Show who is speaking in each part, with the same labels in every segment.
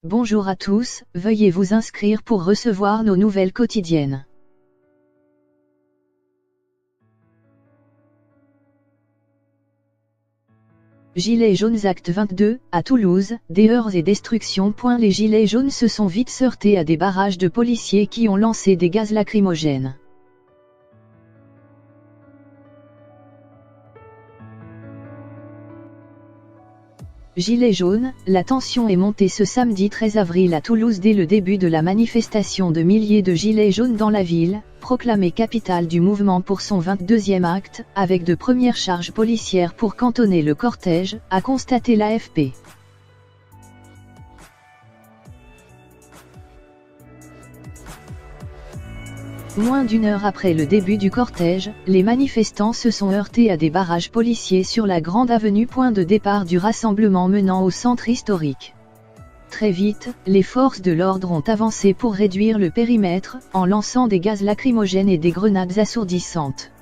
Speaker 1: Bonjour à tous, veuillez vous inscrire pour recevoir nos nouvelles quotidiennes. Gilets jaunes acte 22, à Toulouse, des heurts et destructions. Les gilets jaunes se sont vite heurtés à des barrages de policiers qui ont lancé des gaz lacrymogènes. Gilets jaunes, la tension est montée ce samedi 13 avril à Toulouse dès le début de la manifestation de milliers de gilets jaunes dans la ville, proclamée capitale du mouvement pour son 22e acte, avec de premières charges policières pour cantonner le cortège, a constaté l'AFP. Moins d'une heure après le début du cortège, les manifestants se sont heurtés à des barrages policiers sur la grande avenue, point de départ du rassemblement menant au centre historique. Très vite, les forces de l'ordre ont avancé pour réduire le périmètre, en lançant des gaz lacrymogènes et des grenades assourdissantes.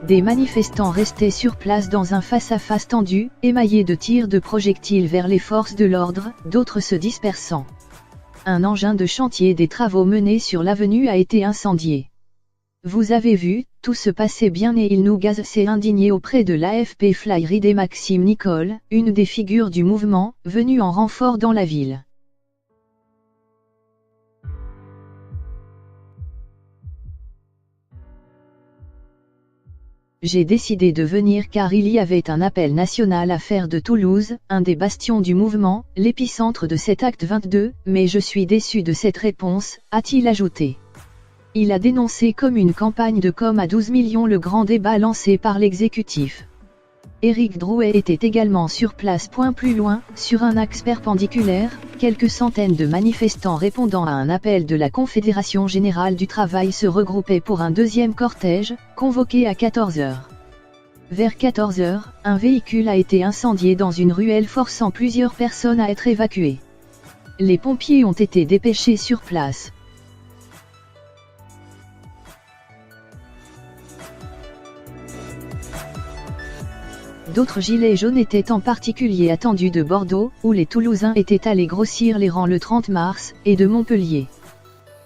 Speaker 1: Des manifestants restés sur place dans un face-à-face tendu, émaillé de tirs de projectiles vers les forces de l'ordre, d'autres se dispersant. Un engin de chantier des travaux menés sur l'avenue a été incendié. Vous avez vu, tout se passait bien et il nous gaz, s'est indigné auprès de l'AFP Fly Ride Maxime Nicole, une des figures du mouvement, venue en renfort dans la ville. J'ai décidé de venir car il y avait un appel national à faire de Toulouse, un des bastions du mouvement, l'épicentre de cet acte 22, mais je suis déçu de cette réponse, a-t-il ajouté. Il a dénoncé comme une campagne de com à 12 millions le grand débat lancé par l'exécutif. Éric Drouet était également sur place. Plus loin, sur un axe perpendiculaire, quelques centaines de manifestants répondant à un appel de la Confédération Générale du Travail se regroupaient pour un deuxième cortège, convoqué à 14h. Vers 14h, un véhicule a été incendié dans une ruelle forçant plusieurs personnes à être évacuées. Les pompiers ont été dépêchés sur place. D'autres gilets jaunes étaient en particulier attendus de Bordeaux, où les Toulousains étaient allés grossir les rangs le 30 mars, et de Montpellier.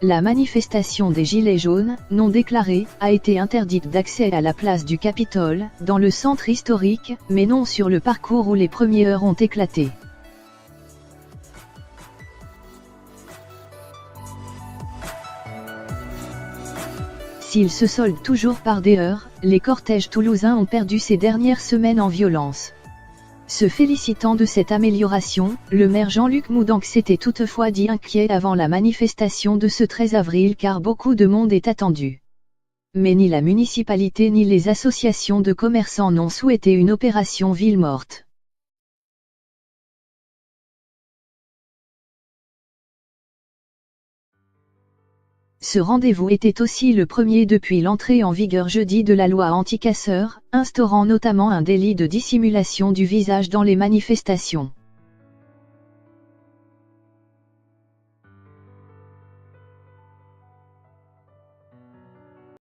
Speaker 1: La manifestation des gilets jaunes, non déclarée, a été interdite d'accès à la place du Capitole, dans le centre historique, mais non sur le parcours où les premières heures ont éclaté. S'ils se soldent toujours par des heurts, les cortèges toulousains ont perdu ces dernières semaines en violence. Se félicitant de cette amélioration, le maire Jean-Luc Moudenc s'était toutefois dit inquiet avant la manifestation de ce 13 avril car beaucoup de monde est attendu. Mais ni la municipalité ni les associations de commerçants n'ont souhaité une opération ville morte. Ce rendez-vous était aussi le premier depuis l'entrée en vigueur jeudi de la loi anti-casseurs, instaurant notamment un délit de dissimulation du visage dans les manifestations.